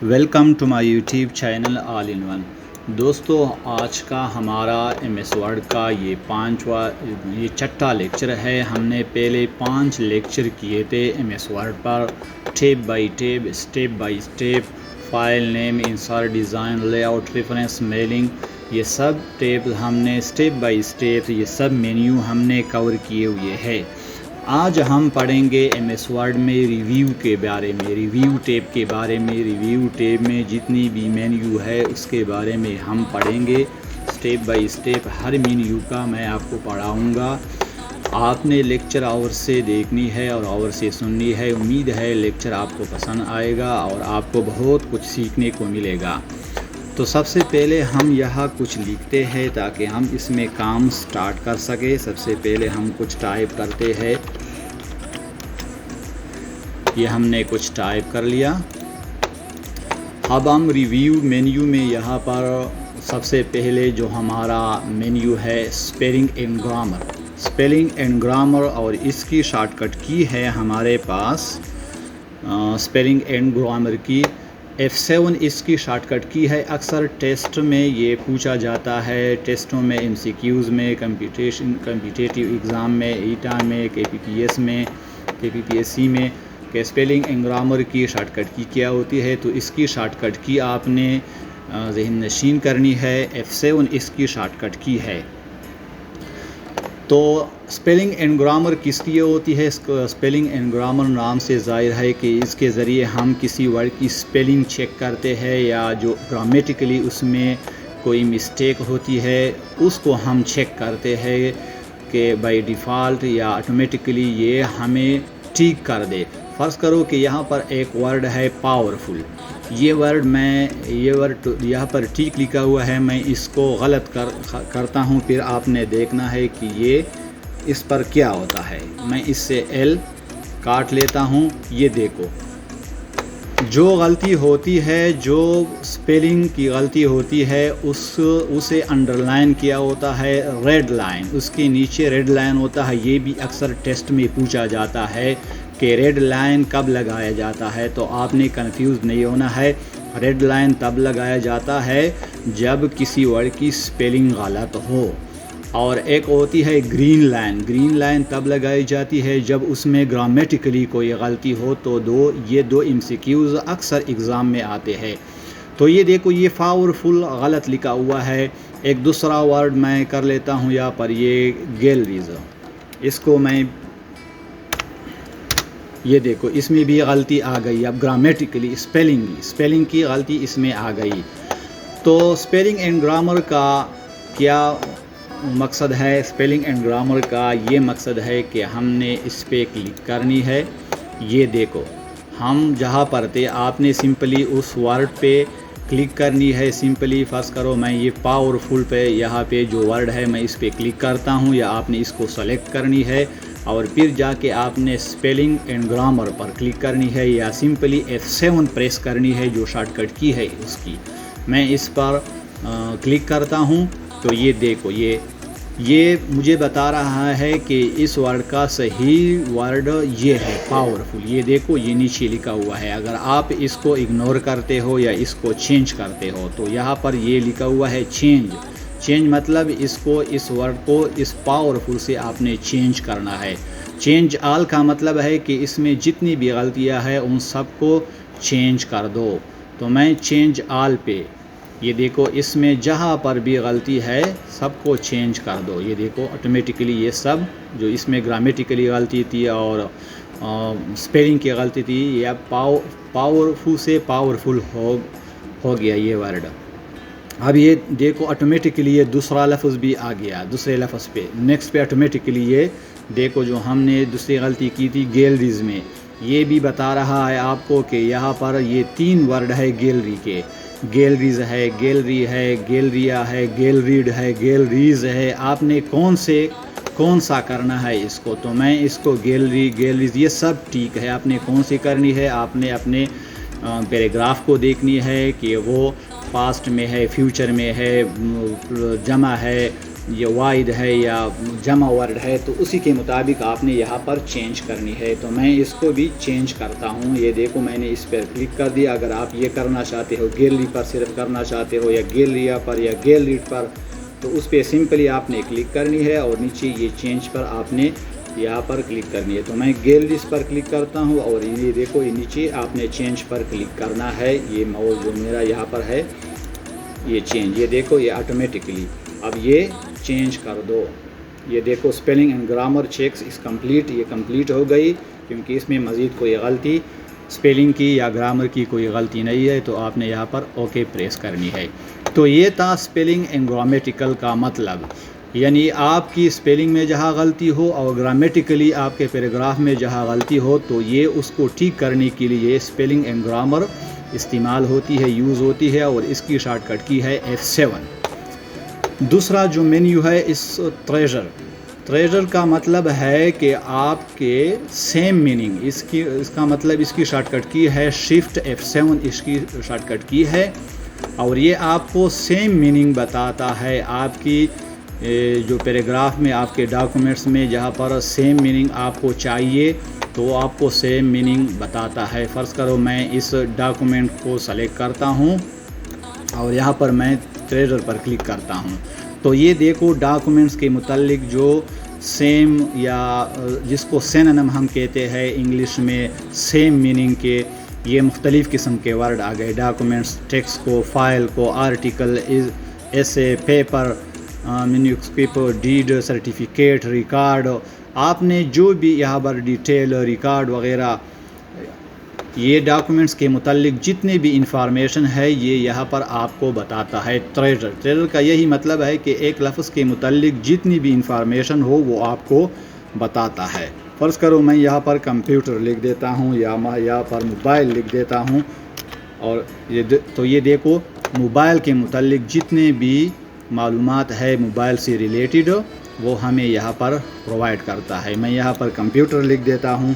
Welcome to my YouTube channel all in one. دوستو، آج کا ہمارا ایم ایس ورڈ کا یہ چھٹا لیکچر ہے۔ ہم نے پہلے 5 لیکچر کیے تھے ایم ایس ورڈ پر، tap by tap, step by step, file name, insert, design, layout, reference, mailing, یہ سب ٹیپ ہم نے اسٹیپ بائی اسٹیپ یہ سب مینیو ہم نے کور کیے ہوئے ہیں۔ آج ہم پڑھیں گے ایم ایس ورڈ میں ریویو کے بارے میں، ریویو ٹیپ کے بارے میں۔ ریویو ٹیپ میں جتنی بھی مینیو ہے اس کے بارے میں ہم پڑھیں گے step by step. Hare menu کا میں آپ کو پڑھاؤں گا۔ آپ نے لیکچر اور سے دیکھنی ہے اور اور سے سننی ہے۔ امید ہے لیکچر آپ کو پسند آئے گا اور آپ کو بہت کچھ سیکھنے کو ملے گا۔ تو سب سے پہلے ہم یہاں کچھ لکھتے ہیں تاکہ ہم اس میں کام سٹارٹ کر سکیں۔ سب سے پہلے ہم کچھ ٹائپ کرتے ہیں۔ یہ ہم نے کچھ ٹائپ کر لیا۔ اب ہم ریویو مینیو میں یہاں پر سب سے پہلے جو ہمارا مینیو ہے spelling and grammar, spelling and grammar, اور اس کی شارٹ کٹ کی ہے ہمارے پاس اسپیلنگ اینڈ گرامر کی F7 اس کی شارٹ کٹ کی ہے۔ اکثر ٹیسٹ میں یہ پوچھا جاتا ہے، ٹیسٹوں میں، MCQs میں، کمپیٹیٹیو ایگزام میں، ایٹا میں، KPPS میں، KPPSC میں، کہ اسپیلنگ اینڈ گرامر کی شارٹ کٹ کی کیا ہوتی ہے۔ تو اس کی شارٹ کٹ کی آپ نے ذہن نشین کرنی ہے۔ F7 اس کی شارٹ کٹ کی ہے۔ تو اسپیلنگ اینڈ گرامر کس لیے ہوتی ہے؟ اسپیلنگ اینڈ گرامر نام سے ظاہر ہے کہ اس کے ذریعے ہم کسی ورڈ کی اسپیلنگ چیک کرتے ہیں، یا جو گرامیٹیکلی اس میں کوئی مسٹیک ہوتی ہے اس کو ہم چیک کرتے ہیں کہ بائی ڈیفالٹ یا آٹومیٹکلی یہ ہمیں ٹھیک کر دے۔ فرض کرو کہ یہاں پر ایک ورڈ ہے پاورفل، یہ ورڈ یہاں پر ٹھیک لکھا ہوا ہے، میں اس کو غلط کرتا ہوں، پھر آپ نے دیکھنا ہے کہ یہ اس پر کیا ہوتا ہے۔ میں اس سے L کاٹ لیتا ہوں۔ یہ دیکھو جو غلطی ہوتی ہے، جو اسپیلنگ کی غلطی ہوتی ہے اسے انڈر لائن کیا ہوتا ہے، ریڈ لائن، اس کے نیچے ریڈ لائن ہوتا ہے۔ یہ بھی اکثر ٹیسٹ میں پوچھا جاتا ہے کہ ریڈ لائن کب لگایا جاتا ہے، تو آپ نے کنفیوز نہیں ہونا ہے۔ ریڈ لائن تب لگایا جاتا ہے جب کسی ورڈ کی اسپیلنگ غلط ہو۔ اور ایک ہوتی ہے گرین لائن، گرین لائن تب لگائی جاتی ہے جب اس میں گرامیٹیکلی کوئی غلطی ہو۔ تو یہ دو MCQs اکثر ایگزام میں آتے ہیں۔ تو یہ دیکھو، یہ پاورفل غلط لکھا ہوا ہے۔ ایک دوسرا ورڈ میں کر لیتا ہوں یہاں پر، یہ گیلریز، اس کو میں، یہ دیکھو اس میں بھی غلطی آ گئی۔ اب گرامیٹیکلی اسپیلنگ کی غلطی اس میں آ گئی۔ تو اسپیلنگ اینڈ گرامر کا کیا مقصد ہے؟ اسپیلنگ اینڈ گرامر کا یہ مقصد ہے کہ ہم نے اس پہ کلک کرنی ہے۔ یہ دیکھو ہم جہاں پر تھے، آپ نے سمپلی اس ورڈ پہ کلک کرنی ہے۔ سمپلی فرض کرو میں یہ پاورفل پہ، یہاں پہ جو ورڈ ہے میں اس پہ کلک کرتا ہوں، یا آپ نے اس کو سلیکٹ کرنی ہے اور پھر جا کے آپ نے spelling and grammar per click کرنی ہے، یا سمپلی F7 پریس کرنی ہے جو شارٹ کٹ کی ہے اس کی۔ میں اس پر کلک کرتا ہوں تو یہ دیکھو، یہ مجھے بتا رہا ہے کہ اس ورڈ کا صحیح ورڈ یہ ہے پاورفل۔ یہ دیکھو یہ نیچے لکھا ہوا ہے۔ اگر آپ اس کو اگنور کرتے ہو یا اس کو چینج کرتے ہو تو یہاں پر یہ لکھا ہوا ہے چینج مطلب اس ورڈ کو اس پاورفل سے آپ نے چینج کرنا ہے۔ چینج آل کا مطلب ہے کہ اس میں جتنی بھی غلطیاں ہیں ان سب کو چینج کر دو۔ تو میں چینج آل پہ، یہ دیکھو اس میں جہاں پر بھی غلطی ہے سب کو چینج کر دو۔ یہ دیکھو آٹومیٹکلی یہ سب جو اس میں گرامیٹیکلی غلطی تھی اور اسپیلنگ کی غلطی تھی، یہ پاورفل سے پاورفل ہو گیا یہ ورڈ۔ اب یہ دیکھو آٹومیٹکلی یہ دوسرا لفظ بھی آ گیا، دوسرے لفظ پہ نیکسٹ پہ آٹومیٹکلی یہ دیکھو جو ہم نے دوسری غلطی کی تھی گیلریز میں، یہ بھی بتا رہا ہے آپ کو کہ یہاں پر یہ 3 ورڈ ہے گیلری کے، گیلریز ہے، گیلری ہے، گیلریا ہے، گیلریڈ ہے، گیلریز ہے۔ آپ نے کون سا کرنا ہے اس کو؟ تو میں اس کو گیلریز یہ سب ٹھیک ہے۔ آپ نے کون سی کرنی ہے؟ آپ نے اپنے پیراگراف کو دیکھنی ہے کہ وہ پاسٹ میں ہے، فیوچر میں ہے، جمع ہے، یہ واحد ہے یا جمع ورڈ ہے تو اسی کے مطابق آپ نے یہاں پر چینج کرنی ہے. تو میں اس کو بھی چینج کرتا ہوں. یہ دیکھو میں نے اس پر کلک کر دیا. اگر آپ یہ کرنا چاہتے ہو گیلری پر صرف کرنا چاہتے ہو یا گیلریا پر یا گیلریڈ پر تو اس پہ سمپلی آپ نے کلک کرنی ہے اور نیچے یہ چینج پر آپ نے یہاں پر کلک کرنی ہے. تو میں گیلریز پر کلک کرتا ہوں اور یہ دیکھو یہ نیچے آپ نے چینج پر کلک کرنا ہے. یہ ماؤس جو میرا یہاں پر ہے یہ چینج یہ دیکھو یہ آٹومیٹکلی اب یہ چینج کر دو. یہ دیکھو spelling and grammar checks is complete. یہ کمپلیٹ ہو گئی کیونکہ اس میں مزید کوئی غلطی اسپیلنگ کی یا گرامر کی کوئی غلطی نہیں ہے. تو آپ نے یہاں پر اوکے پریس کرنی ہے. تو یہ تھا اسپیلنگ اینڈ گرامیٹیکل کا مطلب. یعنی آپ کی اسپیلنگ میں جہاں غلطی ہو اور گرامیٹیکلی آپ کے پیراگراف میں جہاں غلطی ہو تو یہ اس کو ٹھیک کرنے کے لیے اسپیلنگ اینڈ گرامر استعمال ہوتی ہے یوز ہوتی ہے اور اس کی شارٹ کٹ کی ہے F7. دوسرا جو مینیو ہے اس ٹریجر کا مطلب ہے کہ آپ کے سیم میننگ اس کا مطلب اس کی شارٹ کٹ کی ہے شفٹ F7 اس کی شارٹ کٹ کی ہے اور یہ آپ کو سیم میننگ بتاتا ہے. آپ کی جو پیراگراف میں آپ کے ڈاکومنٹس میں جہاں پر سیم میننگ آپ کو چاہیے تو آپ کو سیم میننگ بتاتا ہے. فرض کرو میں اس ڈاکومنٹ کو سلیکٹ کرتا ہوں اور یہاں پر میں ٹریجر پر کلک کرتا ہوں تو یہ دیکھو ڈاکومنٹس کے متعلق جو سیم یا جس کو سینونیم ہم کہتے ہیں انگلش میں سیم میننگ کے یہ مختلف قسم کے ورڈ آ گئے. ڈاکومنٹس ٹیکسٹ کو فائل کو آرٹیکل ایسے paper newspaper deed certificate record آپ نے جو بھی یہاں پر ڈیٹیل ریکارڈ وغیرہ یہ ڈاکومنٹس کے متعلق جتنے بھی انفارمیشن ہے یہ یہاں پر آپ کو بتاتا ہے. ٹریجر کا یہی مطلب ہے کہ ایک لفظ کے متعلق جتنی بھی انفارمیشن ہو وہ آپ کو بتاتا ہے. فرض کرو میں یہاں پر کمپیوٹر لکھ دیتا ہوں یا میں یہاں پر موبائل لکھ دیتا ہوں اور تو یہ دیکھو موبائل کے متعلق جتنے بھی معلومات ہے موبائل سے ریلیٹڈ وہ ہمیں یہاں پر پرووائڈ کرتا ہے. میں یہاں پر کمپیوٹر لکھ دیتا ہوں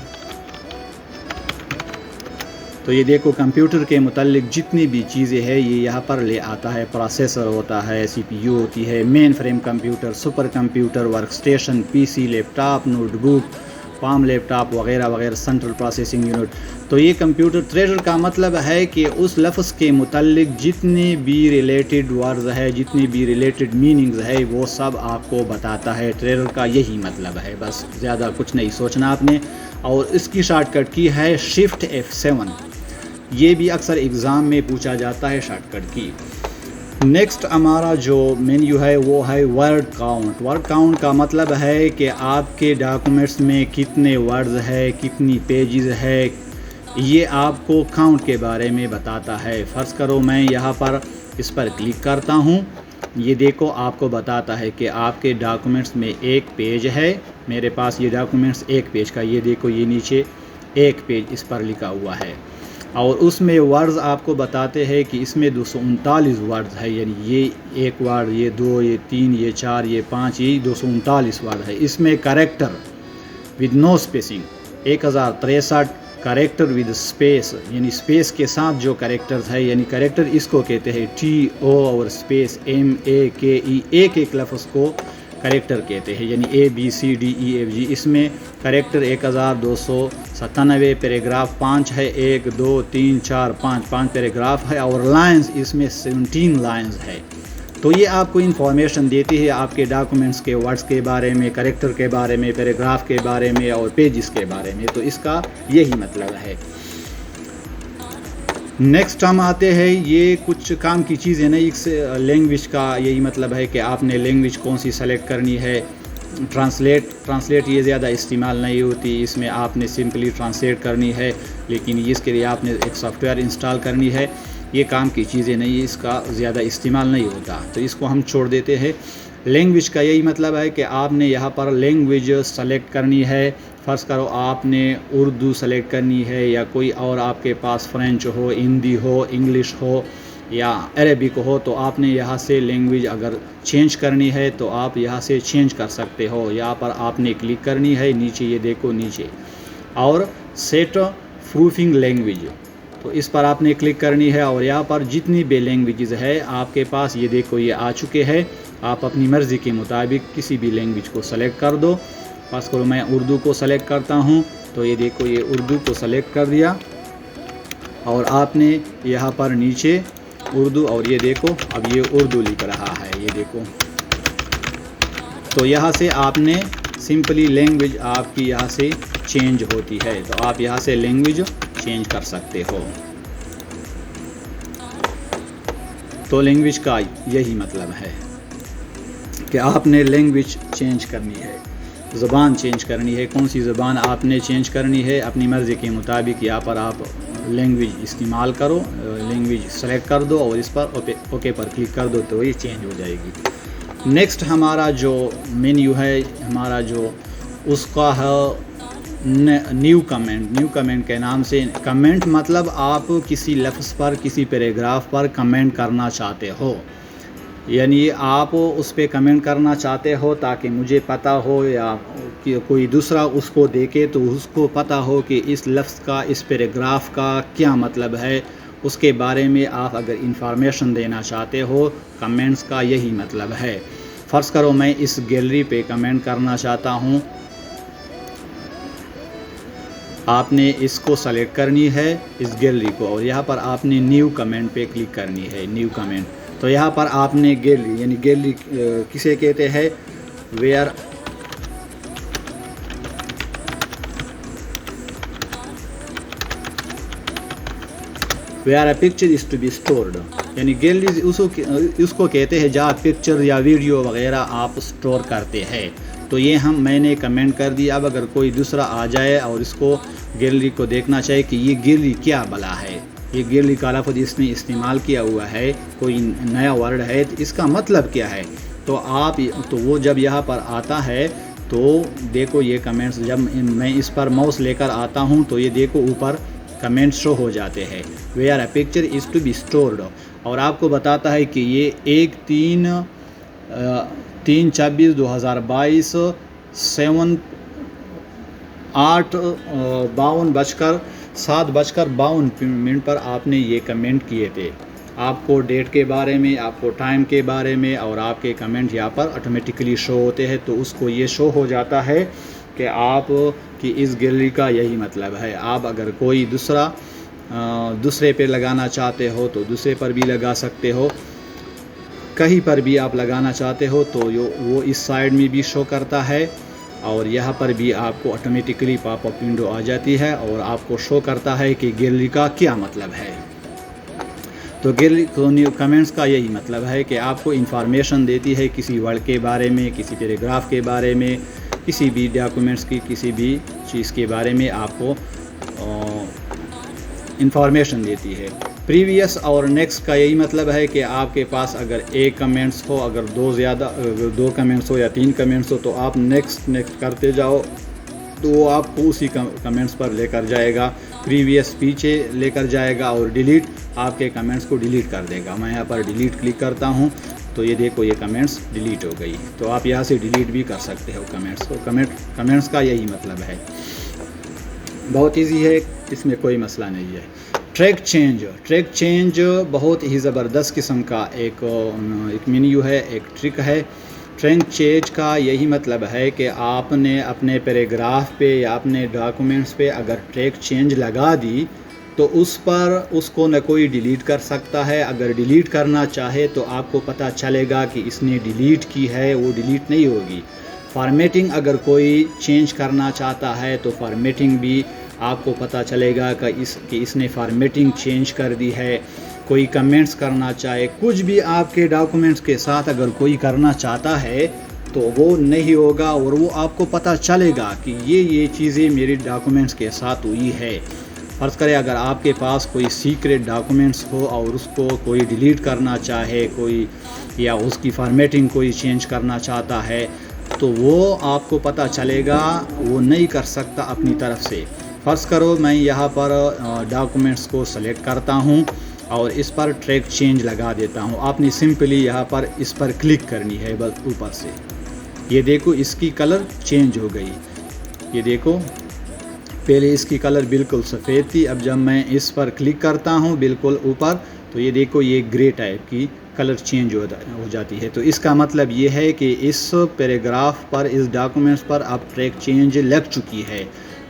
تو یہ دیکھو کمپیوٹر کے متعلق جتنی بھی چیزیں ہیں یہ یہاں پر لے آتا ہے. پروسیسر ہوتا ہے CPU ہوتی ہے mainframe computer super computer workstation PC laptop notebook palm laptop وغیرہ وغیرہ سینٹرل پروسیسنگ یونٹ. تو یہ کمپیوٹر ٹریجر کا مطلب ہے کہ اس لفظ کے متعلق جتنے بھی ریلیٹڈ ورڈز ہے جتنی بھی ریلیٹڈ میننگز ہے وہ سب آپ کو بتاتا ہے. ٹریجر کا یہی مطلب ہے بس زیادہ کچھ نہیں سوچنا آپ نے. اور اس کی شارٹ کٹ کی ہے شفٹ F7. یہ بھی اکثر ایگزام میں پوچھا جاتا ہے شارٹ کٹ کی. نیکسٹ ہمارا جو مینیو ہے وہ ہے ورڈ کاؤنٹ. ورڈ کاؤنٹ کا مطلب ہے کہ آپ کے ڈاکومنٹس میں کتنے ورڈز ہے کتنی پیجز ہے یہ آپ کو کاؤنٹ کے بارے میں بتاتا ہے. فرض کرو میں یہاں پر اس پر کلک کرتا ہوں یہ دیکھو آپ کو بتاتا ہے کہ آپ کے ڈاکومنٹس میں ایک پیج ہے. میرے پاس یہ ڈاکومنٹس ایک پیج کا یہ دیکھو یہ نیچے ایک پیج اس پر لکھا ہوا ہے اور اس میں ورڈز آپ کو بتاتے ہیں کہ اس میں 239 ورڈز ہے. یعنی یہ ایک ورڈ یہ 2 یہ 3 یہ 4 یہ 5 یہ 239 ورڈ ہے. اس میں character with no spacing 1063 character with space یعنی اسپیس کے ساتھ جو کریکٹرز ہے یعنی کریکٹر اس کو کہتے ہیں TO اور اسپیس MAKE ایک ایک لفظ کو کریکٹر کہتے ہیں یعنی ABCDEFG. اس میں کریکٹر 1297 پیراگراف 5 ہے 1 2 3 4 5 پیراگراف ہے اور لائنز اس میں 17 لائنز ہے. تو یہ آپ کو انفارمیشن دیتی ہے آپ کے ڈاکومنٹس کے ورڈز کے بارے میں کریکٹر کے بارے میں پیراگراف کے بارے میں اور پیجز کے بارے میں. تو اس کا یہی مطلب ہے. نیکسٹ ہم آتے ہیں یہ کچھ کام کی چیزیں نہیں. لینگویج کا یہی مطلب ہے کہ آپ نے لینگویج کون سی سلیکٹ کرنی ہے. ٹرانسلیٹ یہ زیادہ استعمال نہیں ہوتی. اس میں آپ نے سمپلی ٹرانسلیٹ کرنی ہے لیکن اس کے لیے آپ نے ایک سافٹ ویئر انسٹال کرنی ہے. یہ کام کی چیزیں نہیں اس کا زیادہ استعمال نہیں ہوتا تو اس کو ہم چھوڑ دیتے ہیں. لینگویج کا یہی مطلب ہے کہ آپ نے یہاں پر لینگویج سلیکٹ کرنی ہے. فرض کرو آپ نے اردو سلیکٹ کرنی ہے یا کوئی اور آپ کے پاس فرینچ ہو ہندی ہو انگلش ہو یا عربک ہو تو آپ نے یہاں سے لینگویج اگر چینج کرنی ہے تو آپ یہاں سے چینج کر سکتے ہو. یہاں پر آپ نے کلک کرنی ہے نیچے یہ دیکھو نیچے اور سیٹ پروفنگ لینگویج تو اس پر آپ نے کلک کرنی ہے اور یہاں پر جتنی بھی لینگویجز ہے آپ کے پاس یہ دیکھو یہ آ چکے ہیں. آپ اپنی مرضی کے مطابق کسی بھی لینگویج کو سلیکٹ کر دو. فرض کرو میں اردو کو سلیکٹ کرتا ہوں تو یہ دیکھو یہ اردو کو سلیکٹ کر دیا اور آپ نے یہاں پر نیچے اردو اور یہ دیکھو اب یہ اردو لکھ رہا ہے یہ دیکھو. تو یہاں سے آپ نے سمپلی لینگویج آپ کی یہاں سے چینج ہوتی ہے. تو آپ یہاں سے لینگویج چینج کر سکتے ہو. تو لینگویج کا یہی مطلب ہے کہ آپ نے لینگویج چینج کرنی ہے, زبان چینج کرنی ہے. کون سی زبان آپ نے چینج کرنی ہے اپنی مرضی کے مطابق یہاں پر آپ لینگویج استعمال کرو, لینگویج سلیکٹ کر دو اور اس پر اوکے پر کلک کر دو تو یہ چینج ہو جائے گی. نیکسٹ ہمارا جو مینیو ہے ہمارا جو اس کا ہے نیو کمنٹ. نیو کمنٹ کے نام سے کمنٹ مطلب آپ کسی لفظ پر کسی پیراگراف پر کمنٹ کرنا چاہتے ہو, یعنی آپ اس پہ کمنٹ کرنا چاہتے ہو تاکہ مجھے پتہ ہو یا کوئی دوسرا اس کو دیکھے تو اس کو پتہ ہو کہ اس لفظ کا اس پیراگراف کا کیا مطلب ہے. اس کے بارے میں آپ اگر انفارمیشن دینا چاہتے ہو کمنٹس کا یہی مطلب ہے. فرض کرو میں اس گیلری پہ کمنٹ کرنا چاہتا ہوں, آپ نے اس کو سلیکٹ کرنی ہے اس گیلری کو اور یہاں پر آپ نے نیو کمنٹ پہ کلک کرنی ہے. نیو کمنٹ تو یہاں پر آپ نے گیلری یعنی گیلری کسے کہتے ہیں where a picture is to be stored, یعنی گیلری اس کو کہتے ہیں جہاں پکچر یا ویڈیو وغیرہ آپ اسٹور کرتے ہیں. تو یہ میں نے کمنٹ کر دیا. اب اگر کوئی دوسرا آ جائے اور اس کو گیلری کو دیکھنا چاہے کہ یہ گیلری کیا بلا ہے, یہ گیلری کا لفظ اس نے استعمال کیا ہوا ہے, کوئی نیا ورڈ ہے تو اس کا مطلب کیا ہے, تو وہ جب یہاں پر آتا ہے تو دیکھو یہ کمنٹس جب میں اس پر ماؤس لے کر آتا ہوں تو یہ دیکھو اوپر کمنٹ شو ہو جاتے ہیں. Where a picture is to be stored اور آپ کو بتاتا ہے کہ یہ 1/3/2022 7:52 پر آپ نے یہ کمنٹ کیے تھے. آپ کو ڈیٹ کے بارے میں, آپ کو ٹائم کے بارے میں اور آپ کے کمنٹ یہاں پر آٹومیٹکلی شو ہوتے ہیں. تو اس کو یہ شو ہو جاتا ہے کہ آپ کی اس گیلری کا یہی مطلب ہے. آپ اگر کوئی دوسرے پہ لگانا چاہتے ہو تو دوسرے پر بھی لگا سکتے ہو, کہیں پر بھی آپ لگانا چاہتے ہو تو وہ اس سائڈ میں بھی شو کرتا ہے اور یہاں پر بھی آپ کو آٹومیٹکلی پاپ اپ ونڈو آ جاتی ہے اور آپ کو شو کرتا ہے کہ گیلری کا کیا مطلب ہے. تو گیلری کمنٹس کا یہی مطلب ہے کہ آپ کو انفارمیشن دیتی ہے کسی ورڈ کے بارے میں, کسی پیراگراف کے بارے میں, کسی بھی ڈاکومنٹس کی کسی بھی چیز کے بارے میں آپ کو انفارمیشن دیتی ہے. پریویس اور نیکسٹ کا یہی مطلب ہے کہ آپ کے پاس اگر ایک کمنٹس ہو, اگر دو کمنٹس ہو یا 3 کمنٹس ہو تو آپ نیکسٹ کرتے جاؤ تو وہ آپ کو اسی کمنٹس پر لے کر جائے گا. پریویس پیچھے لے کر جائے گا اور ڈیلیٹ آپ کے کمنٹس کو ڈیلیٹ کر دے گا. میں یہاں پر ڈیلیٹ کلک کرتا ہوں تو یہ دیکھو یہ کمنٹس ڈیلیٹ ہو گئی. تو آپ یہاں سے ڈیلیٹ بھی کر سکتے ہو کمنٹس کو. کمنٹس کا یہی مطلب ہے, بہت ایزی ہے, اس میں کوئی مسئلہ نہیں ہے. ٹریک چینج بہت ہی زبردست قسم کا ایک مینیو ہے, ایک ٹرک ہے. ٹریک چینج کا یہی مطلب ہے کہ آپ نے اپنے پیراگراف پہ یا اپنے ڈاکومنٹس پہ اگر ٹریک چینج لگا دی تو اس کو نہ کوئی ڈیلیٹ کر سکتا ہے. اگر ڈیلیٹ کرنا چاہے تو آپ کو پتہ چلے گا کہ اس نے ڈیلیٹ کی ہے, وہ ڈیلیٹ نہیں ہوگی. فارمیٹنگ اگر کوئی چینج کرنا چاہتا ہے تو فارمیٹنگ بھی آپ کو پتہ چلے گا کہ اس نے فارمیٹنگ چینج کر دی ہے. کوئی کمنٹس کرنا چاہے, کچھ بھی آپ کے ڈاکومنٹس کے ساتھ اگر کوئی کرنا چاہتا ہے تو وہ نہیں ہوگا اور وہ آپ کو پتہ چلے گا کہ یہ چیزیں میرے ڈاکومنٹس کے ساتھ ہوئی ہے. فرض کرے اگر آپ کے پاس کوئی سیکریٹ ڈاکومنٹس ہو اور اس کو کوئی ڈیلیٹ کرنا چاہے کوئی, یا اس کی فارمیٹنگ کوئی چینج کرنا چاہتا ہے تو وہ آپ کو پتہ چلے گا, وہ نہیں کر سکتا اپنی طرف سے. فرض کرو میں یہاں پر ڈاکومنٹس کو سلیکٹ کرتا ہوں اور اس پر ٹریک چینج لگا دیتا ہوں. آپ نے سمپلی یہاں پر اس پر کلک کرنی ہے بس اوپر سے. یہ دیکھو اس کی کلر چینج ہو گئی, یہ دیکھو پہلے اس کی کلر بالکل سفید تھی، اب جب میں اس پر کلک کرتا ہوں بالکل اوپر تو یہ دیکھو یہ گرے ٹائپ کی کلر چینج ہو جاتی ہے۔ تو اس کا مطلب یہ ہے کہ اس پیراگراف پر، اس ڈاکومنٹس پر اب ٹریک چینج لگ چکی ہے۔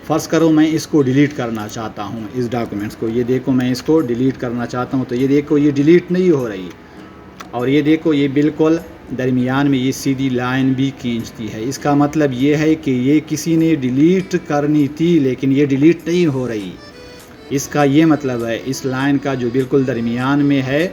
فرض کرو میں اس کو ڈیلیٹ کرنا چاہتا ہوں، اس ڈاکومنٹس کو، یہ دیکھو میں اس کو ڈیلیٹ کرنا چاہتا ہوں تو یہ دیکھو یہ ڈیلیٹ نہیں ہو رہی، اور یہ دیکھو یہ بالکل درمیان میں یہ سیدھی لائن بھی کھینچتی ہے۔ اس کا مطلب یہ ہے کہ یہ کسی نے ڈیلیٹ کرنی تھی لیکن یہ ڈیلیٹ نہیں ہو رہی۔ اس کا یہ مطلب ہے اس لائن کا جو بالکل درمیان میں ہے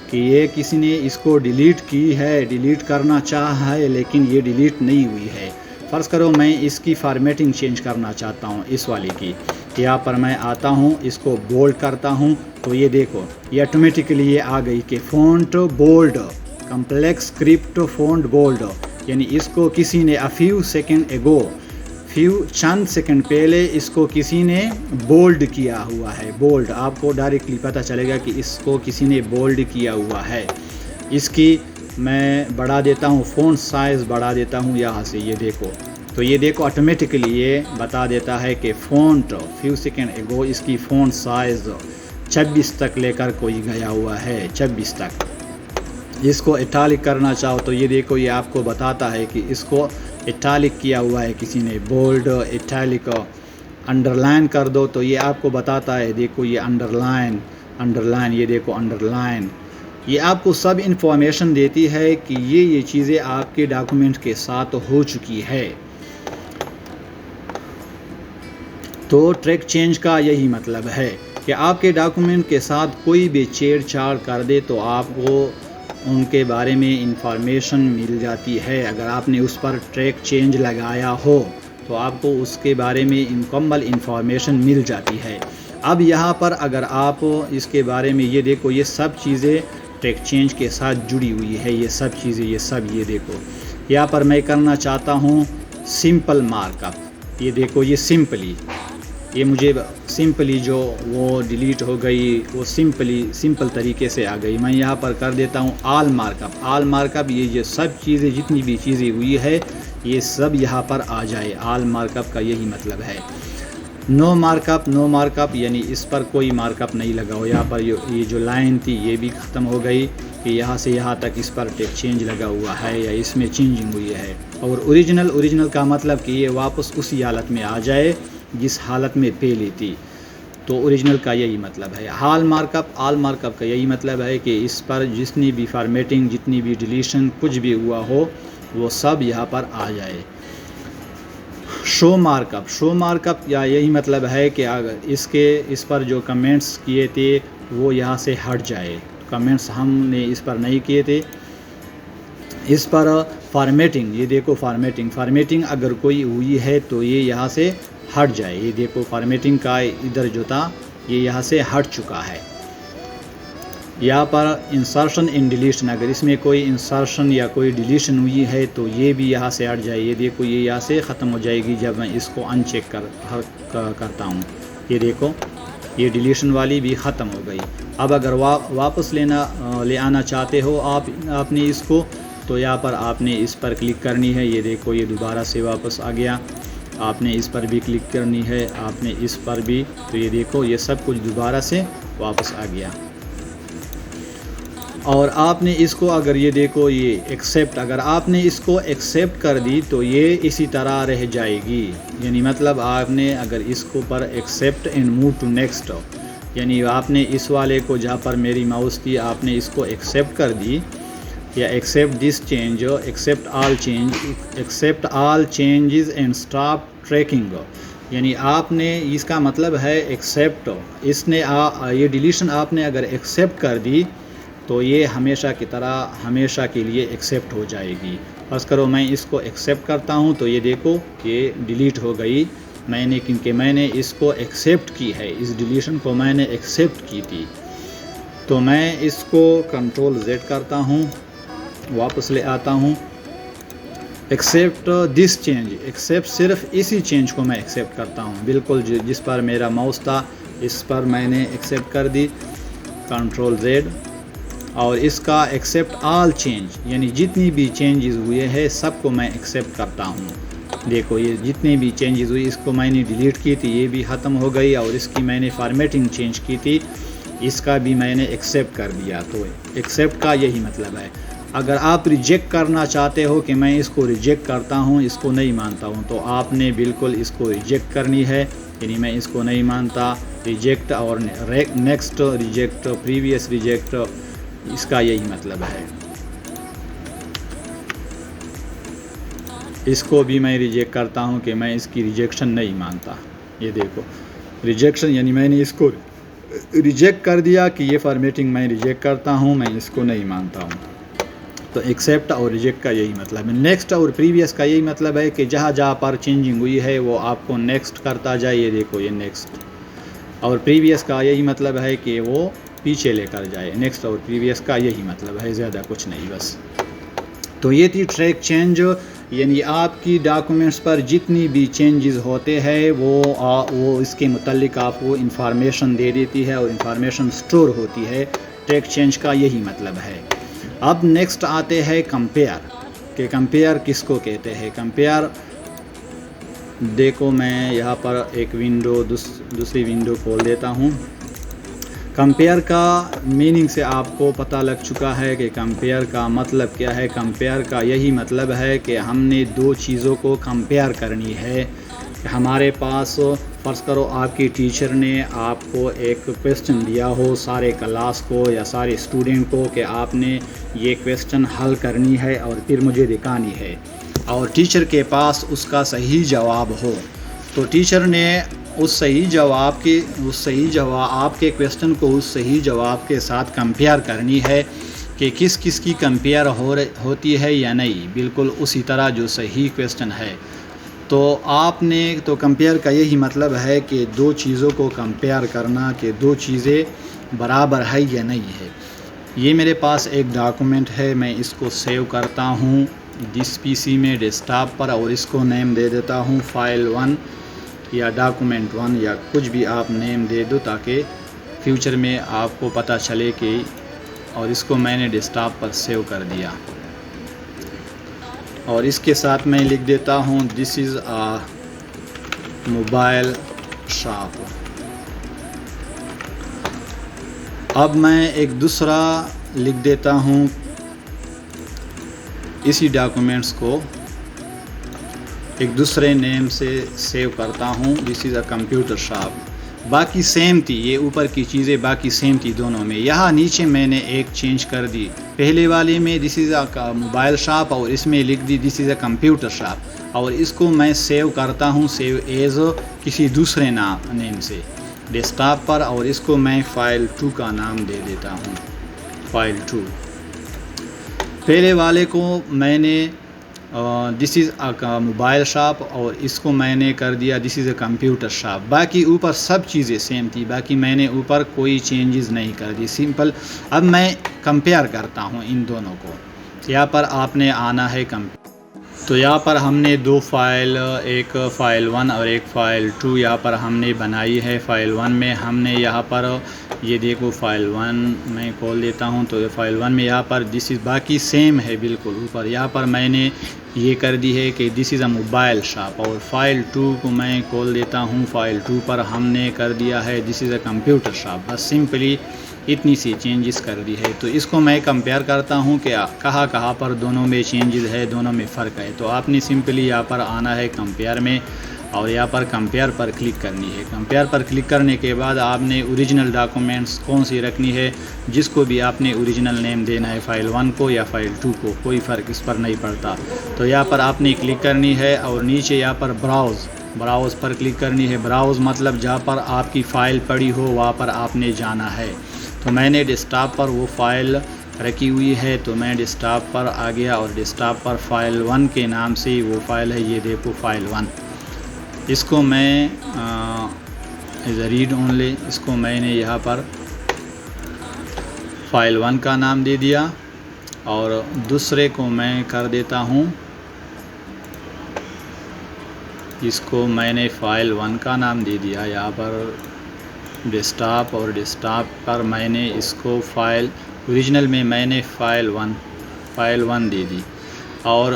کہ یہ کسی نے اس کو ڈیلیٹ کی ہے، ڈیلیٹ کرنا چاہا ہے لیکن یہ ڈیلیٹ نہیں ہوئی ہے۔ فرض کرو میں اس کی فارمیٹنگ چینج کرنا چاہتا ہوں، اس والی کی، یہاں پر میں آتا ہوں، اس کو بولڈ کرتا ہوں تو یہ دیکھو یہ آٹومیٹکلی یہ آ گئی کہ font bold, complex script font bold, یعنی اس کو کسی نے فیو سیکنڈ ایگو، چند سیکنڈ پہلے اس کو کسی نے بولڈ کیا ہوا ہے۔ بولڈ آپ کو ڈائریکٹلی پتہ چلے گا کہ اس کو کسی نے بولڈ کیا ہوا ہے۔ اس کی میں بڑھا دیتا ہوں، فونٹ سائز بڑھا دیتا ہوں یہاں سے، یہ دیکھو تو یہ دیکھو آٹومیٹکلی یہ بتا دیتا ہے کہ فونٹ فیو سیکنڈ ایگو اس کی فونٹ سائز 26 تک لے کر کوئی گیا ہوا ہے، 26 تک۔ اس کو اٹالک کرنا چاہو تو یہ دیکھو یہ آپ کو بتاتا ہے کہ اس کو اٹالک کیا ہوا ہے کسی نے، بولڈ، اٹالک، انڈر لائن کر دو تو یہ آپ کو بتاتا ہے، دیکھو یہ انڈر لائن، یہ دیکھو انڈر لائن، یہ آپ کو سب انفارمیشن دیتی ہے کہ یہ چیزیں آپ کے ڈاکومنٹ کے ساتھ ہو چکی ہے۔ تو ٹریک چینج کا یہی مطلب ہے کہ آپ کے ڈاکومنٹ کے ساتھ کوئی بھی چھیڑ چھاڑ کر دے تو آپ کو ان کے بارے میں انفارمیشن مل جاتی ہے۔ اگر آپ نے اس پر ٹریک چینج لگایا ہو تو آپ کو اس کے بارے میں مکمل انفارمیشن مل جاتی ہے۔ اب یہاں پر اگر آپ اس کے بارے میں یہ دیکھو یہ سب چیزیں ٹریک چینج کے ساتھ جڑی ہوئی ہے، یہ سب چیزیں، یہ دیکھو یہاں پر میں کرنا چاہتا ہوں سمپل مارک اپ، یہ دیکھو یہ سمپلی، یہ مجھے سمپلی جو وہ ڈیلیٹ ہو گئی وہ سمپل طریقے سے آ گئی۔ میں یہاں پر کر دیتا ہوں آل مارک اپ، یہ سب چیزیں جتنی بھی چیزیں ہوئی ہے یہ سب یہاں پر آ جائے۔ آل مارک اپ کا یہی مطلب ہے۔ نو مارک اپ یعنی اس پر کوئی مارک اپ نہیں لگا ہو، یہاں پر یہ جو لائن تھی یہ بھی ختم ہو گئی کہ یہاں سے یہاں تک اس پر ٹیک چینج لگا ہوا ہے یا اس میں چینجنگ ہوئی ہے۔ اور اوریجنل کا مطلب کہ یہ واپس اسی حالت میں آ جائے جس حالت میں پہلے تھی، تو اوریجنل کا یہی مطلب ہے۔ آل مارک اپ کا یہی مطلب ہے کہ اس پر جتنی بھی فارمیٹنگ، جتنی بھی ڈیلیشن، کچھ بھی ہوا ہو وہ سب یہاں پر آ جائے۔ شو مارک اپ یا یہی مطلب ہے کہ اگر اس پر جو کمنٹس کیے تھے وہ یہاں سے ہٹ جائے، کمنٹس ہم نے اس پر نہیں کیے تھے، اس پر فارمیٹنگ، یہ دیکھو فارمیٹنگ اگر کوئی ہوئی ہے تو یہ یہاں سے ہٹ جائے، یہ دیکھو فارمیٹنگ کا ادھر جو تھا یہ یہاں سے ہٹ چکا ہے۔ یہاں پر انسرشن ان ڈیلیشن، اگر اس میں کوئی انسرشن یا کوئی ڈیلیشن ہوئی ہے تو یہ بھی یہاں سے ہٹ جائے، یہ دیکھو یہ یہاں سے ختم ہو جائے گی جب میں اس کو ان چیک کرتا ہوں، یہ دیکھو یہ ڈیلیشن والی بھی ختم ہو گئی۔ اب اگر واپس لے آنا چاہتے ہو آپ نے اس کو تو یہاں پر آپ نے اس پر کلک کرنی ہے، یہ دیکھو یہ دوبارہ سے واپس آ گیا، آپ نے اس پر بھی کلک کرنی ہے، آپ نے اس پر بھی، تو یہ دیکھو یہ سب کچھ دوبارہ سے واپس آ گیا۔ اور آپ نے اس کو اگر یہ دیکھو یہ ایکسیپٹ، اگر آپ نے اس کو ایکسیپٹ کر دی تو یہ اسی طرح رہ جائے گی، یعنی مطلب آپ نے اگر اس کو پر accept and move to next, یعنی آپ نے اس والے کو جہاں پر میری ماؤس تھی آپ نے اس کو ایکسیپٹ کر دی، یا accept this change, accept all changes and stop tracking, یعنی آپ نے اس کا مطلب ہے ایکسیپٹ، اس نے یہ ڈیلیشن آپ نے اگر ایکسیپٹ کر دی تو یہ ہمیشہ کی طرح ہمیشہ کے لیے ایکسیپٹ ہو جائے گی۔ فرض کرو میں اس کو ایکسیپٹ کرتا ہوں تو یہ دیکھو یہ ڈیلیٹ ہو گئی، کیونکہ میں نے اس کو ایکسیپٹ کی ہے، اس ڈیلیشن کو میں نے ایکسیپٹ کی تھی۔ تو میں اس کو کنٹرول زیڈ کرتا ہوں، واپس لے آتا ہوں، ایکسیپٹ دس چینج، ایکسیپٹ صرف اسی چینج کو میں ایکسیپٹ کرتا ہوں، بالکل جس پر میرا ماؤس تھا اس پر میں نے ایکسیپٹ کر دی، کنٹرول زیڈ، اور اس کا ایکسیپٹ آل چینج، یعنی جتنی بھی چینجز ہوئے ہیں سب کو میں ایکسیپٹ کرتا ہوں۔ دیکھو یہ جتنے بھی چینجز ہوئی اس کو میں نے ڈیلیٹ کی تھی، یہ بھی ختم ہو گئی، اور اس کی میں نے فارمیٹنگ چینج کی تھی، اس کا بھی میں نے ایکسیپٹ کر دیا۔ تو ایکسیپٹ کا یہی مطلب ہے، اگر آپ ریجیکٹ کرنا چاہتے ہو کہ میں اس کو ریجیکٹ کرتا ہوں، اس کو نہیں مانتا ہوں، تو آپ نے بالکل اس کو ریجیکٹ کرنی ہے، یعنی میں اس کو نہیں مانتا، ریجیکٹ، اور نیکسٹ ریجیکٹ، پریویس ریجیکٹ، اس کا یہی مطلب ہے۔ اس کو بھی میں ریجیکٹ کرتا ہوں کہ میں اس کی ریجیکشن نہیں مانتا۔ یہ دیکھو ریجیکشن، یعنی میں نے اس کو ریجیکٹ کر دیا کہ یہ فارمیٹنگ میں ریجیکٹ کرتا ہوں، میں اس کو نہیں مانتا ہوں۔ تو ایکسیپٹ اور ریجیکٹ کا یہی مطلب ہے۔ نیکسٹ اور پریویس کا یہی مطلب ہے کہ جہاں جہاں پر چینجنگ ہوئی ہے وہ آپ کو نیکسٹ کرتا جائے، یہ دیکھو یہ نیکسٹ، اور پریویس کا یہی مطلب ہے کہ وہ پیچھے لے کر جائے۔ نیکسٹ اور پریویس کا یہی مطلب ہے، زیادہ کچھ نہیں بس۔ تو یہ تھی ٹریک چینج، یعنی آپ کی ڈاکومنٹس پر جتنی بھی چینجز ہوتے ہیں وہ اس کے متعلق آپ کو انفارمیشن دے دیتی ہے، اور انفارمیشن سٹور ہوتی ہے۔ ٹریک چینج کا یہی مطلب ہے۔ اب نیکسٹ آتے ہیں کمپیئر، کہ کمپیئر کس کو کہتے ہیں۔ کمپیئر دیکھو میں یہاں پر ایک ونڈو دوسری ونڈو کھول دیتا ہوں۔ کمپیئر کا میننگ سے آپ کو پتہ لگ چکا ہے کہ کمپیئر کا مطلب کیا ہے۔ کمپیئر کا یہی مطلب ہے کہ ہم نے دو چیزوں کو کمپیئر کرنی ہے۔ ہمارے پاس فرض کرو آپ کی ٹیچر نے آپ کو ایک کویسچن دیا ہو سارے کلاس کو یا سارے اسٹوڈنٹ کو کہ آپ نے یہ کویسچن حل کرنی ہے اور پھر مجھے دکھانی ہے، اور ٹیچر کے پاس اس کا صحیح جواب ہو، تو ٹیچر نے اس صحیح جواب آپ کے کویسچن کو اس صحیح جواب کے ساتھ کمپیئر کرنی ہے کہ کس کس کی کمپیئر ہوتی ہے یا نہیں، بالکل اسی طرح جو صحیح کویسچن ہے۔ تو آپ نے تو کمپیئر کا یہی مطلب ہے کہ دو چیزوں کو کمپیئر کرنا کہ دو چیزیں برابر ہے یا نہیں ہے۔ یہ میرے پاس ایک ڈاکومنٹ ہے، میں اس کو سیو کرتا ہوں جس پی سی میں ڈیسک ٹاپ پر، اور اس کو نیم دے دیتا ہوں فائل 1 یا ڈاکومنٹ 1 یا کچھ بھی آپ نیم دے دو تاکہ فیوچر میں آپ کو پتہ چلے کہ، اور اس کو میں نے ڈیسک ٹاپ پر سیو کر دیا، اور اس کے ساتھ میں لکھ دیتا ہوں دس از اے موبائل شاپ۔ اب میں ایک دوسرا لکھ دیتا ہوں اسی ڈاکومنٹس کو ایک دوسرے نیم سے سیو کرتا ہوں، دس از اے کمپیوٹر شاپ۔ باقی سیم تھی، یہ اوپر کی چیزیں باقی سیم تھی دونوں میں، یہاں نیچے میں نے ایک چینج کر دی۔ پہلے والے میں دس از اے موبائل شاپ، اور اس میں لکھ دی دس از اے کمپیوٹر شاپ، اور اس کو میں سیو کرتا ہوں سیو ایز کسی دوسرے نیم سے ڈیسک ٹاپ پر، اور اس کو میں فائل 2 کا نام دے دیتا ہوں، فائل 2۔ پہلے والے کو میں نے دس از اے موبائل شاپ، اور اس کو میں نے کر دیا دس از اے کمپیوٹر شاپ۔ باقی اوپر سب چیزیں سیم تھی، باقی میں نے اوپر کوئی چینجز نہیں کر دی، سمپل۔ اب میں کمپیئر کرتا ہوں ان دونوں کو، یہاں پر آپ نے آنا ہے تو یہاں پر ہم نے دو فائل، ایک فائل 1 اور ایک فائل 2 یہاں پر ہم نے بنائی ہے۔ فائل 1 میں ہم نے یہاں پر یہ دیکھو فائل 1 میں کھول دیتا ہوں، تو فائل 1 میں یہاں پر دس از باقی سیم ہے بالکل اوپر، یہاں پر میں نے یہ کر دی ہے کہ دس از اے موبائل شاپ، اور فائل 2 کو میں کھول دیتا ہوں، فائل 2 پر ہم نے کر دیا ہے دس از اے کمپیوٹر شاپ، بس سمپلی اتنی سی چینجز کر دی ہے۔ تو اس کو میں کمپیئر کرتا ہوں کہ کہاں پر دونوں میں چینجز ہے، دونوں میں فرق ہے۔ تو آپ نے سمپلی یہاں پر آنا ہے کمپیئر میں، اور یہاں پر کمپیئر پر کلک کرنی ہے۔ کمپیئر پر کلک کرنے کے بعد آپ نے اوریجنل ڈاکومنٹس کون سی رکھنی ہے، جس کو بھی آپ نے اوریجنل نیم دینا ہے، فائل 1 کو یا فائل 2 کو، کوئی فرق اس پر نہیں پڑتا۔ تو یہاں پر آپ نے کلک کرنی ہے، اور نیچے یہاں پر براؤز پر کلک کرنی ہے۔ براؤز مطلب جہاں پر آپ کی فائل پڑی ہو وہاں پر آپ نے جانا ہے۔ تو میں نے ڈیسک ٹاپ پر وہ فائل رکھی ہوئی ہے، تو میں ڈیسک ٹاپ پر آ گیا، اور ڈیسک ٹاپ پر فائل 1 کے نام سے وہ فائل ہے، یہ دیکھو فائل 1۔ اس کو میں ایز اے ریڈ اونلی، اس کو میں نے یہاں پر فائل 1 کا نام دے دیا، اور دوسرے کو میں کر دیتا ہوں، اس کو میں نے فائل 1 کا نام دے دیا یہاں پر ڈیسک ٹاپ، اور ڈیسک ٹاپ پر میں نے اس کو فائل اوریجنل میں میں نے فائل 1 دے دی، اور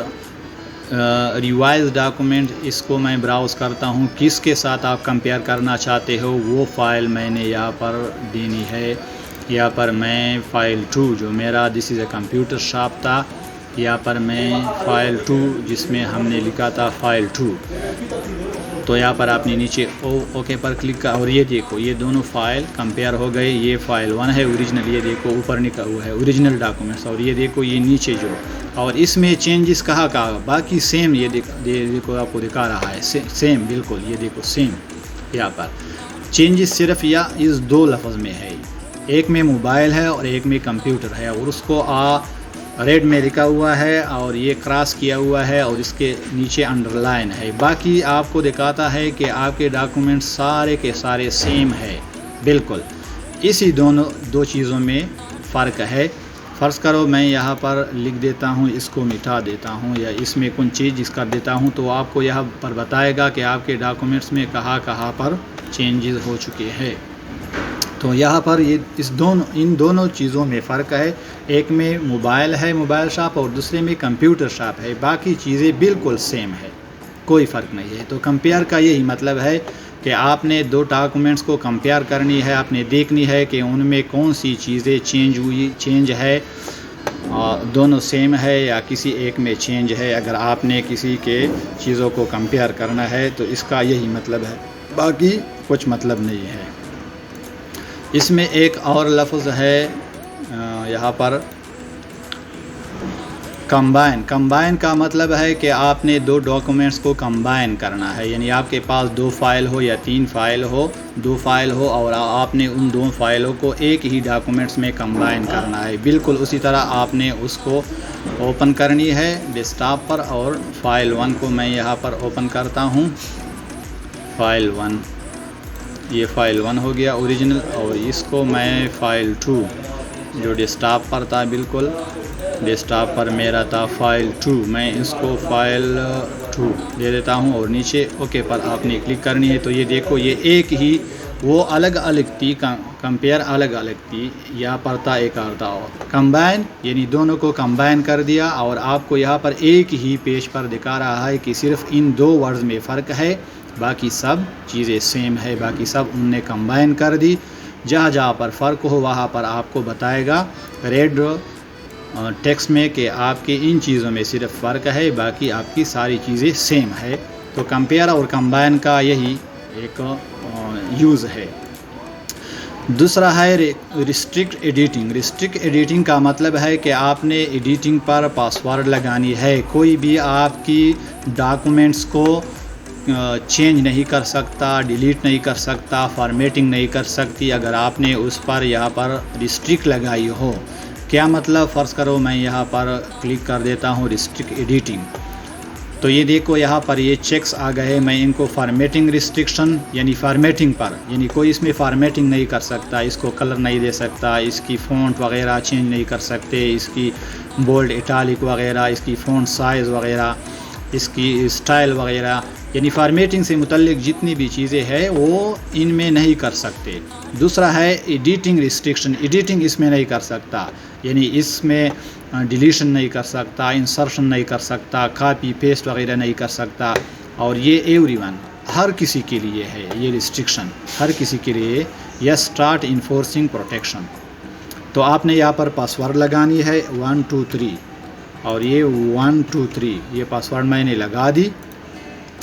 ریوائز ڈاکومنٹ، اس کو میں براؤز کرتا ہوں، کس کے ساتھ آپ کمپیئر کرنا چاہتے ہو وہ فائل میں نے یہاں پر دینی ہے۔ یہاں پر میں فائل 2 جو میرا دس از اے کمپیوٹر شاپ تھا، یہاں پر میں فائل 2 جس میں ہم نے لکھا تھا فائل 2، تو یہاں پر آپ نے نیچے اوکے پر کلک کر، اور یہ دیکھو یہ دونوں فائل کمپیئر ہو گئے۔ یہ فائل 1 ہے اوریجنل، یہ دیکھو اوپر لکھا ہوا ہے اوریجنل ڈاکومنٹس، اور یہ دیکھو یہ نیچے جو، اور اس میں چینجز کہاں باقی سیم، یہ دیکھو آپ کو دکھا رہا ہے سیم بالکل، یہ دیکھو سیم۔ یہاں پر چینجز صرف یا اس 2 لفظ میں ہے، ایک میں موبائل ہے اور ایک میں کمپیوٹر ہے، اور اس کو ریڈ میں لکھا ہوا ہے اور یہ کراس کیا ہوا ہے اور اس کے نیچے انڈر لائن ہے۔ باقی آپ کو دکھاتا ہے کہ آپ کے ڈاکومنٹ سارے کے سارے سیم ہے بالکل۔ اسی دو چیزوں میں فرق ہے۔ فرض کرو میں یہاں پر لکھ دیتا ہوں، اس کو مٹا دیتا ہوں یا اس میں کچھ چیز کر دیتا ہوں، تو آپ کو یہاں پر بتائے گا کہ آپ کے ڈاکومنٹس میں کہاں پر چینجز ہو چکے ہیں۔ تو یہاں پر ان دونوں چیزوں میں فرق ہے، ایک میں موبائل ہے موبائل شاپ اور دوسرے میں کمپیوٹر شاپ ہے، باقی چیزیں بالکل سیم ہے، کوئی فرق نہیں ہے۔ تو کمپیئر کا یہی مطلب ہے کہ آپ نے 2 ڈاکومنٹس کو کمپیئر کرنی ہے، آپ نے دیکھنی ہے کہ ان میں کون سی چیزیں چینج ہے، دونوں سیم ہے یا کسی ایک میں چینج ہے۔ اگر آپ نے کسی کے چیزوں کو کمپیئر کرنا ہے تو اس کا یہی مطلب ہے، باقی کچھ مطلب نہیں ہے۔ اس میں ایک اور لفظ ہے یہاں پر کمبائن کا مطلب ہے کہ آپ نے 2 ڈاکومنٹس کو کمبائن کرنا ہے، یعنی آپ کے پاس 2 فائل ہو یا 3 فائل ہو، 2 فائل ہو اور آپ نے ان 2 فائلوں کو ایک ہی ڈاکومنٹس میں کمبائن کرنا ہے، بالکل اسی طرح آپ نے اس کو اوپن کرنی ہے ڈیسک ٹاپ پر۔ اور فائل 1 کو میں یہاں پر اوپن کرتا ہوں، فائل 1، یہ فائل 1 ہو گیا اوریجنل، اور اس کو میں فائل 2 جو ڈیسک ٹاپ پر تھا، بالکل ڈیسک ٹاپ پر میرا تھا فائل 2، میں اس کو فائل 2 دے دیتا ہوں اور نیچے اوکے پر آپ نے کلک کرنی ہے۔ تو یہ دیکھو یہ ایک ہی، وہ الگ تھی، کمپیئر الگ تھی، یہاں پر تھا ایک اور تھا، اور کمبائن یعنی دونوں کو کمبائن کر دیا، اور آپ کو یہاں پر ایک ہی پیج پر دکھا رہا ہے کہ صرف ان 2 ورڈز میں فرق ہے، باقی سب چیزیں سیم ہے، باقی سب ان نے کمبائن کر دی۔ جہاں پر فرق ہو وہاں پر آپ کو بتائے گا ریڈ ٹیکسٹ میں کہ آپ کے ان چیزوں میں صرف فرق ہے، باقی آپ کی ساری چیزیں سیم ہے۔ تو کمپیئر اور کمبائن کا یہی ایک یوز ہے۔ دوسرا ہے ریسٹرکٹ ایڈیٹنگ کا مطلب ہے کہ آپ نے ایڈیٹنگ پر پاسورڈ لگانی ہے، کوئی بھی آپ کی ڈاکومنٹس کو چینج نہیں کر سکتا، ڈیلیٹ نہیں کر سکتا، فارمیٹنگ نہیں کر سکتی اگر آپ نے اس پر یہاں پر ریسٹرکٹ لگائی ہو۔ کیا مطلب؟ فرض کرو میں یہاں پر کلک کر دیتا ہوں ریسٹرکٹ ایڈیٹنگ، تو یہ دیکھو یہاں پر یہ چیکس آ گئے، میں ان کو فارمیٹنگ ریسٹرکشن یعنی فارمیٹنگ پر، یعنی کوئی اس میں فارمیٹنگ نہیں کر سکتا، اس کو کلر نہیں دے سکتا، اس کی فونٹ وغیرہ چینج نہیں کر سکتے، اس کی بولڈ اٹالک وغیرہ، اس کی فونٹ سائز وغیرہ، اس کی اسٹائل وغیرہ، یعنی فارمیٹنگ سے متعلق جتنی بھی چیزیں ہیں وہ ان میں نہیں کر سکتے۔ دوسرا ہے ایڈیٹنگ ریسٹرکشن، ایڈیٹنگ اس میں نہیں کر سکتا، یعنی اس میں ڈیلیشن نہیں کر سکتا، انسرشن نہیں کر سکتا، کاپی پیسٹ وغیرہ نہیں کر سکتا، اور یہ ایوری ون ہر کسی کے لیے ہے، یہ ریسٹرکشن ہر کسی کے لیے۔ یا اسٹارٹ انفورسنگ پروٹیکشن، تو آپ نے یہاں پر پاسورڈ لگانی ہے 1 2 3، اور یہ 1 2 3 یہ پاسورڈ میں نے لگا دی،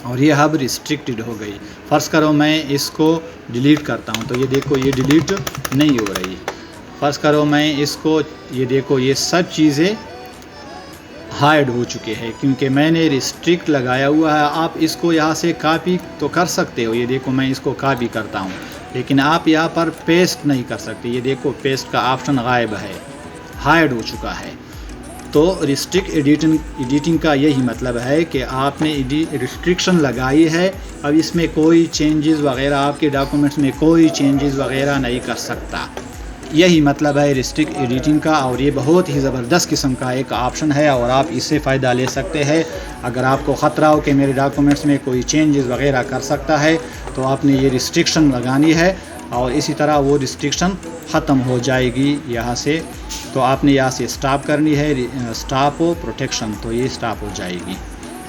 اور یہ اب ریسٹرکٹڈ ہو گئی۔ فرض کرو میں اس کو ڈیلیٹ کرتا ہوں، تو یہ دیکھو یہ ڈیلیٹ نہیں ہو رہی۔ فرض کرو میں اس کو، یہ دیکھو یہ سب چیزیں ہائڈ ہو چکے ہیں کیونکہ میں نے ریسٹرکٹ لگایا ہوا ہے۔ آپ اس کو یہاں سے کاپی تو کر سکتے ہو، یہ دیکھو میں اس کو کاپی کرتا ہوں، لیکن آپ یہاں پر پیسٹ نہیں کر سکتے، یہ دیکھو پیسٹ کا آپشن غائب ہے، ہائڈ ہو چکا ہے۔ تو ریسٹرکٹ ایڈیٹنگ کا یہی مطلب ہے کہ آپ نے ریسٹرکشن لگائی ہے، اب اس میں کوئی چینجز وغیرہ، آپ کے ڈاکومنٹس میں کوئی چینجز وغیرہ نہیں کر سکتا، یہی مطلب ہے ریسٹرکٹ ایڈیٹنگ کا۔ اور یہ بہت ہی زبردست قسم کا ایک آپشن ہے اور آپ اس سے فائدہ لے سکتے ہیں۔ اگر آپ کو خطرہ ہو کہ میرے ڈاکومنٹس میں کوئی چینجز وغیرہ کر سکتا ہے تو آپ نے یہ ریسٹرکشن لگانی ہے، اور اسی طرح وہ ریسٹرکشن ختم ہو جائے گی یہاں سے۔ تو آپ نے یہاں سے اسٹاپ کرنی ہے، اسٹاپ پروٹیکشن، تو یہ اسٹاپ ہو جائے گی۔